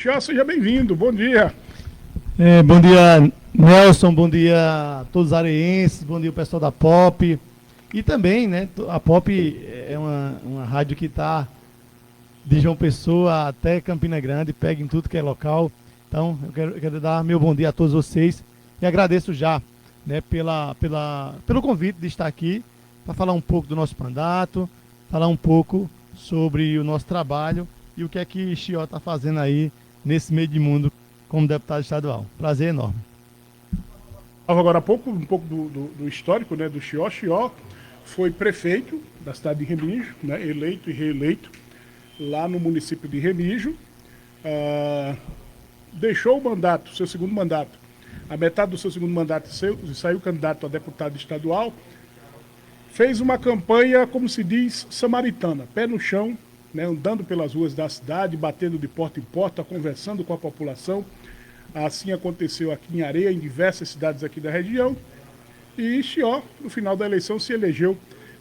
Chió, seja bem-vindo, bom dia. Bom dia, Nelson, bom dia a todos os areenses, bom dia o pessoal da Pop. E também, né, a Pop é uma rádio que está de João Pessoa até Campina Grande, pega em tudo que é local. Então, eu quero dar meu bom dia a todos vocês e agradeço já, né, pelo convite de estar aqui para falar um pouco do nosso mandato, falar um pouco sobre o nosso trabalho e o que é que Chió está fazendo aí nesse meio de mundo como deputado estadual. Prazer enorme. Agora há pouco, um pouco do histórico, né, do Chió. Chió foi prefeito da cidade de Remígio, né, eleito e reeleito lá no município de Remígio. Deixou o mandato, seu segundo mandato, a metade do seu segundo mandato saiu candidato a deputado estadual. Fez uma campanha, como se diz, samaritana, pé no chão, né, andando pelas ruas da cidade, batendo de porta em porta, conversando com a população. Assim aconteceu aqui em Areia, em diversas cidades aqui da região. E Chió, no final da eleição, se elegeu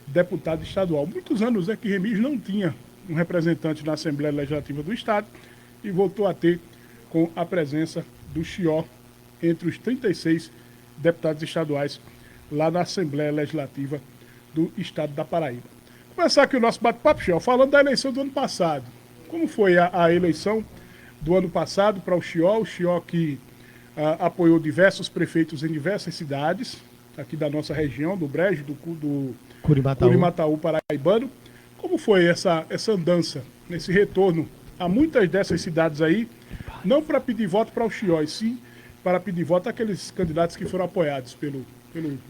deputado estadual. Muitos anos que Remígio não tinha um representante na Assembleia Legislativa do Estado e voltou a ter com a presença do Chió entre os 36 deputados estaduais lá na Assembleia Legislativa do Estado da Paraíba. Vou começar aqui o nosso bate-papo, Chió, falando da eleição do ano passado. Como foi a eleição do ano passado para o Chió que apoiou diversos prefeitos em diversas cidades, aqui da nossa região, do Brejo, do Curimataú paraibano. Como foi essa andança, esse retorno a muitas dessas cidades aí, não para pedir voto para o Chió, e sim para pedir voto àqueles candidatos que foram apoiados pelo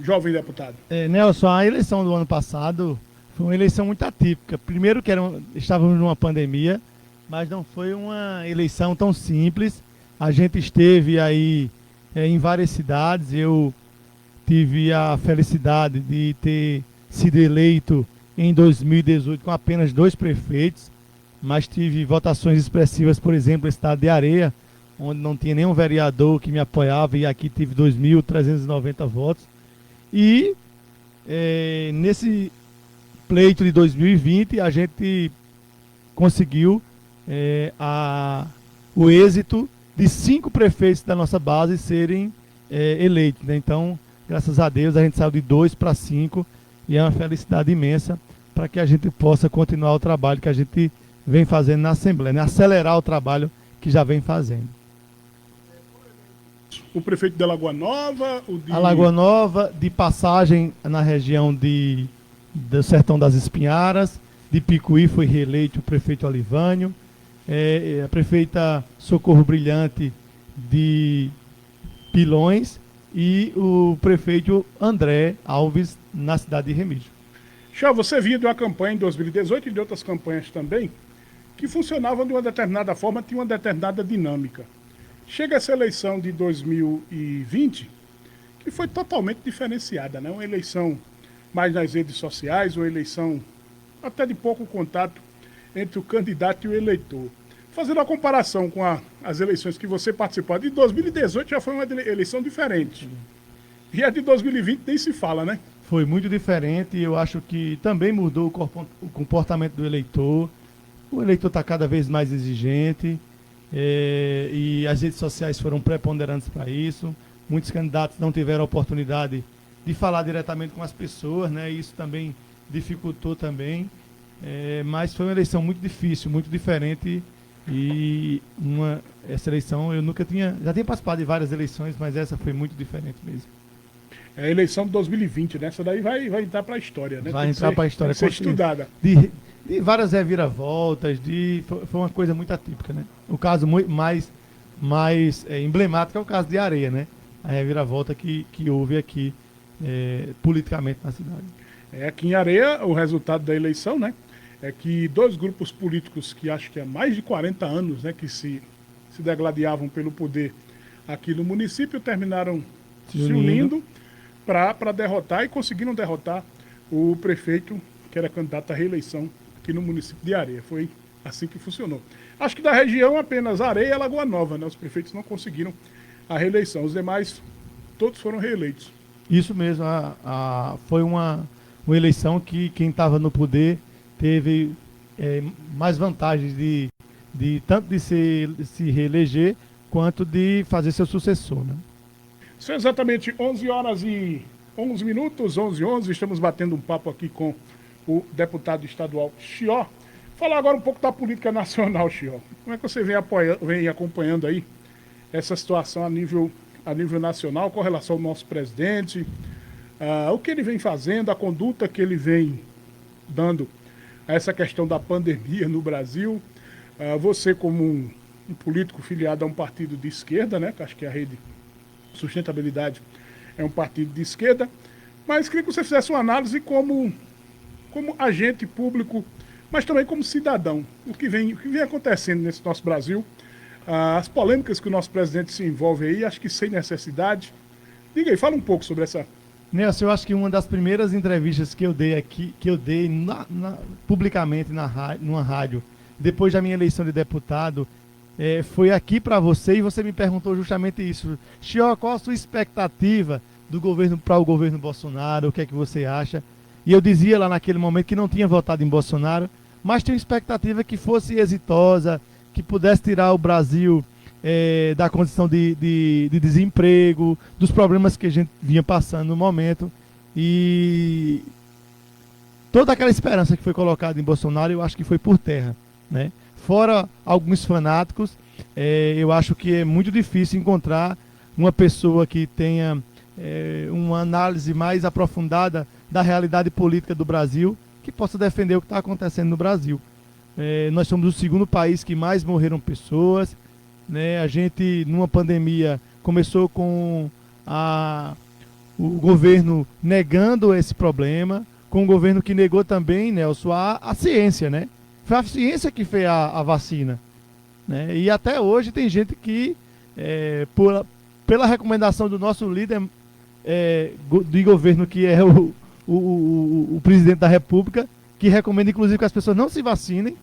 jovem deputado? Nelson, a eleição do ano passado foi uma eleição muito atípica. Primeiro que estávamos numa pandemia, mas não foi uma eleição tão simples. A gente esteve aí em várias cidades. Eu tive a felicidade de ter sido eleito em 2018 com apenas 2 prefeitos, mas tive votações expressivas, por exemplo, no estado de Areia, onde não tinha nenhum vereador que me apoiava, e aqui tive 2.390 votos. E nesse pleito de 2020 a gente conseguiu o êxito de 5 prefeitos da nossa base serem eleitos, né? Então, graças a Deus, a gente saiu de 2 para 5 e é uma felicidade imensa para que a gente possa continuar o trabalho que a gente vem fazendo na Assembleia, né? Acelerar o trabalho que já vem fazendo. O prefeito de Alagoa Nova? Alagoa Nova, de Passagem na região do Sertão das Espinharas, de Picuí foi reeleito o prefeito Olivânio, a prefeita Socorro Brilhante de Pilões e o prefeito André Alves na cidade de Remígio. Chió, você vinha de uma campanha em 2018 e de outras campanhas também, que funcionavam de uma determinada forma, tinha uma determinada dinâmica. Chega essa eleição de 2020, que foi totalmente diferenciada, né? Uma eleição mais nas redes sociais, uma eleição até de pouco contato entre o candidato e o eleitor. Fazendo a comparação com as eleições que você participou, de 2018 já foi uma eleição diferente. E a de 2020 nem se fala, né? Foi muito diferente e eu acho que também mudou o comportamento do eleitor. O eleitor está cada vez mais exigente. E as redes sociais foram preponderantes para isso. Muitos candidatos não tiveram a oportunidade de falar diretamente com as pessoas, né? Isso também dificultou também. Mas foi uma eleição muito difícil, muito diferente. E essa eleição eu já tinha participado de várias eleições, mas essa foi muito diferente mesmo. É a eleição de 2020, né? Essa daí vai entrar para a história, né? Vai entrar para a história. Tem que ser estudada. De várias reviravoltas, foi uma coisa muito atípica, né? O caso mais emblemático é o caso de Areia, né? A reviravolta que houve aqui politicamente na cidade. Aqui em Areia, o resultado da eleição, né? É que 2 grupos políticos que acho que há mais de 40 anos, né, que se degladiavam pelo poder aqui no município, terminaram se unindo para derrotar e conseguiram derrotar o prefeito que era candidato à reeleição aqui no município de Areia. Foi assim que funcionou. Acho que da região apenas Areia e Lagoa Nova, né? Os prefeitos não conseguiram a reeleição. Os demais, todos foram reeleitos. Isso mesmo. Foi uma eleição que quem estava no poder teve mais vantagens de tanto de se reeleger, quanto de fazer seu sucessor, né? São exatamente 11 horas e 11 minutos, 11h11, estamos batendo um papo aqui com o deputado estadual Chió. Falar agora um pouco da política nacional, Chió. Como é que você vem acompanhando aí essa situação a nível nacional com relação ao nosso presidente, o que ele vem fazendo, a conduta que ele vem dando a essa questão da pandemia no Brasil? Você como um político filiado a um partido de esquerda, né, que acho que a Rede Sustentabilidade é um partido de esquerda, mas queria que você fizesse uma análise como agente público, mas também como cidadão, o que vem acontecendo nesse nosso Brasil, as polêmicas que o nosso presidente se envolve aí, acho que sem necessidade. Diga aí, fala um pouco sobre essa... Nelson, eu acho que uma das primeiras entrevistas que eu dei aqui, publicamente numa rádio, depois da minha eleição de deputado, foi aqui para você, e você me perguntou justamente isso. Chió, qual a sua expectativa para o governo Bolsonaro? O que é que você acha? E eu dizia lá naquele momento que não tinha votado em Bolsonaro, mas tinha expectativa que fosse exitosa, que pudesse tirar o Brasil da condição de desemprego, dos problemas que a gente vinha passando no momento. E toda aquela esperança que foi colocada em Bolsonaro, eu acho que foi por terra, né? Fora alguns fanáticos, eu acho que é muito difícil encontrar uma pessoa que tenha uma análise mais aprofundada da realidade política do Brasil, que possa defender o que está acontecendo no Brasil. Nós somos o segundo país que mais morreram pessoas, né? A gente, numa pandemia, começou com o governo negando esse problema, com o governo que negou também, Nelson, a ciência, né? Foi a ciência que fez a vacina, né? E até hoje tem gente que, pela recomendação do nosso líder de governo, que é o presidente da República, que recomenda inclusive que as pessoas não se vacinem,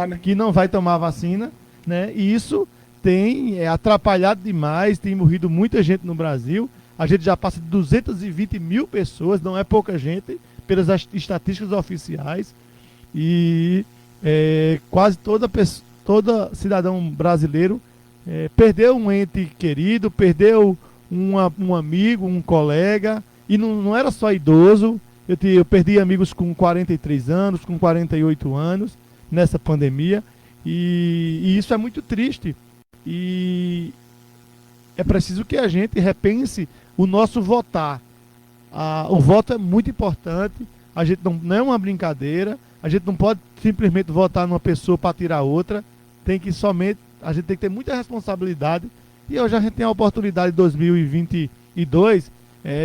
né? Que não vai tomar a vacina, né? E isso tem atrapalhado demais, tem morrido muita gente no Brasil. A gente já passa de 220 mil pessoas, não é pouca gente, pelas estatísticas oficiais. E quase todo cidadão brasileiro perdeu um ente querido, perdeu um amigo, um colega, e não era só idoso. Eu perdi amigos com 43 anos, com 48 anos, nessa pandemia, e isso é muito triste. E é preciso que a gente repense o nosso votar. O voto é muito importante, a gente não é uma brincadeira. A gente não pode simplesmente votar numa pessoa para tirar outra. A gente tem que ter muita responsabilidade. E hoje a gente tem a oportunidade de 2022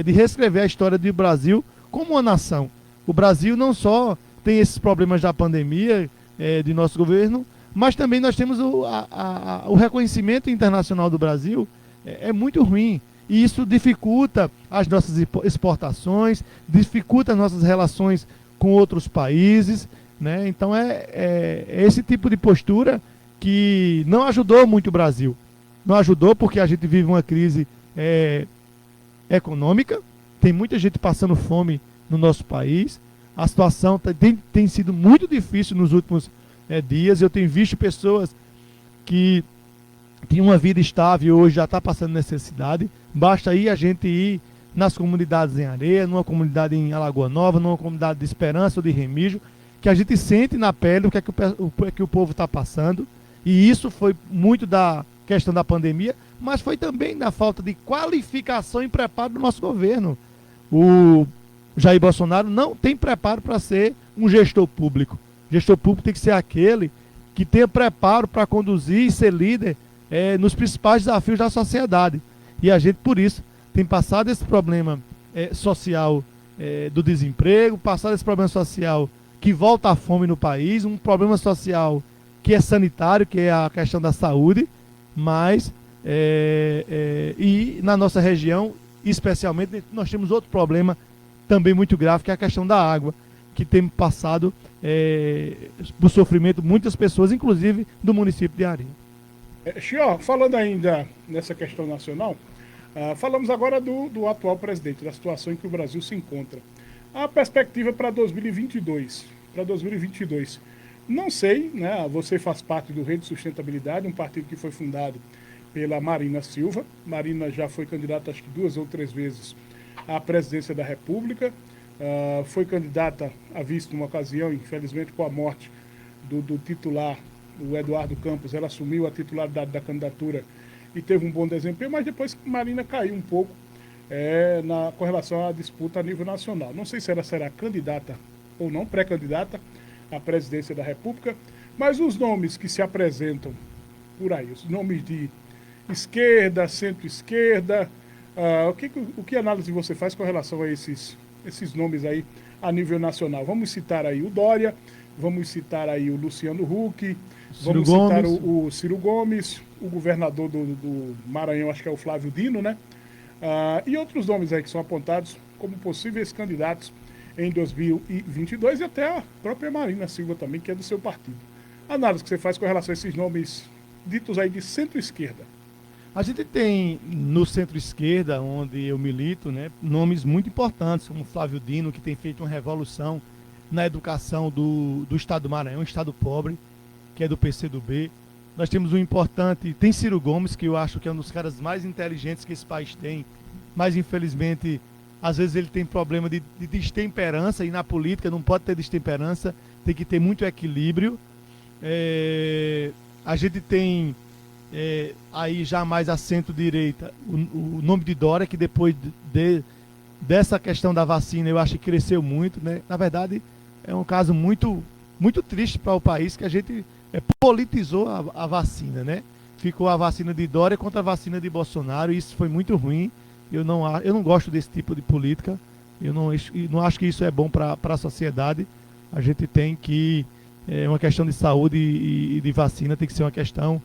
de reescrever a história do Brasil como uma nação. O Brasil não só tem esses problemas da pandemia de nosso governo, mas também nós temos o reconhecimento internacional do Brasil é muito ruim. E isso dificulta as nossas exportações, dificulta as nossas relações com outros países, né? Então é esse tipo de postura que não ajudou muito o Brasil. Não ajudou porque a gente vive uma crise econômica, tem muita gente passando fome no nosso país, a situação tem sido muito difícil nos últimos dias. Eu tenho visto pessoas que tinham uma vida estável e hoje já está passando necessidade. Basta aí a gente ir nas comunidades em Areia, numa comunidade em Alagoa Nova, numa comunidade de Esperança ou de Remígio, que a gente sente na pele o que é que o povo está passando. E isso foi muito da questão da pandemia, mas foi também da falta de qualificação e preparo do nosso governo. O Jair Bolsonaro não tem preparo para ser um gestor público. O gestor público tem que ser aquele que tenha preparo para conduzir e ser líder nos principais desafios da sociedade. E a gente, por isso, tem passado esse problema social do desemprego, passado esse problema social que volta à fome no país, um problema social que é sanitário, que é a questão da saúde, mas e na nossa região, especialmente, nós temos outro problema também muito grave, que é a questão da água, que tem passado por sofrimento muitas pessoas, inclusive do município de Areia. Chió, falando ainda nessa questão nacional, falamos agora do atual presidente, da situação em que o Brasil se encontra. A perspectiva para 2022. Não sei, né? Você faz parte do Rede Sustentabilidade, um partido que foi fundado pela Marina Silva. Marina já foi candidata, acho que 2 ou 3 vezes, à presidência da República. Foi candidata a vice numa ocasião, infelizmente com a morte do titular, o Eduardo Campos. Ela assumiu a titularidade da candidatura e teve um bom desempenho, mas depois Marina caiu um pouco com relação à disputa a nível nacional. Não sei se ela será candidata ou não, pré-candidata à presidência da República, mas os nomes que se apresentam por aí, os nomes de esquerda, centro-esquerda, o que análise você faz com relação a esses nomes aí a nível nacional? Vamos citar aí o Dória, vamos citar aí o Luciano Huck, vamos citar o Ciro Gomes, o governador do Maranhão, acho que é o Flávio Dino, né? E outros nomes aí que são apontados como possíveis candidatos em 2022 e até a própria Marina Silva também, que é do seu partido. A análise que você faz com relação a esses nomes ditos aí de centro-esquerda? A gente tem no centro-esquerda, onde eu milito, né, nomes muito importantes, como Flávio Dino, que tem feito uma revolução na educação do estado do Maranhão, um estado pobre, que é do PCdoB. Nós temos um importante, tem Ciro Gomes, que eu acho que é um dos caras mais inteligentes que esse país tem, mas infelizmente, às vezes ele tem problema de destemperança, e na política não pode ter destemperança, tem que ter muito equilíbrio. A gente tem aí já mais a centro-direita, o nome de Dória, que depois dessa questão da vacina eu acho que cresceu muito, né? Na verdade, é um caso muito, muito triste para o país, que a gente politizou a vacina, né? Ficou a vacina de Dória contra a vacina de Bolsonaro, e isso foi muito ruim. Eu não gosto desse tipo de política, eu não acho que isso é bom para a sociedade. A gente tem que, uma questão de saúde e de vacina tem que ser uma questão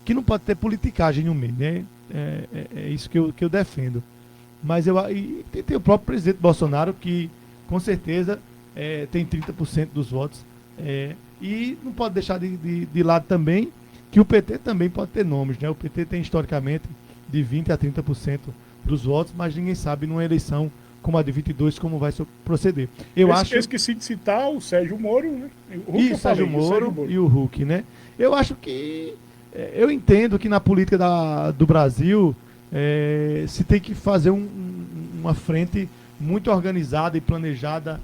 que não pode ter politicagem no meio, né? É isso que eu defendo. Mas tem o próprio presidente Bolsonaro, que com certeza tem 30% dos votos, e não pode deixar de lado também que o PT também pode ter nomes, né? O PT tem historicamente de 20% a 30% dos votos, mas ninguém sabe numa eleição como a de 22 como vai proceder. Eu esqueci de citar o Sérgio Moro, né? O Sérgio Moro e o Huck, né? Eu acho que eu entendo que na política do Brasil se tem que fazer uma frente muito organizada e planejada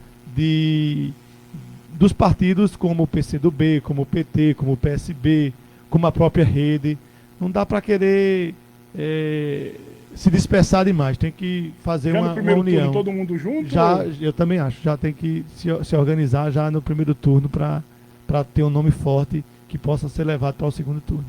dos partidos como o PCdoB, como o PT, como o PSB, como a própria Rede. Não dá para querer se dispersar demais, tem que fazer uma união. Turno, todo mundo junto? Eu também acho, já tem que se organizar já no primeiro turno para ter um nome forte que possa ser levado para o segundo turno.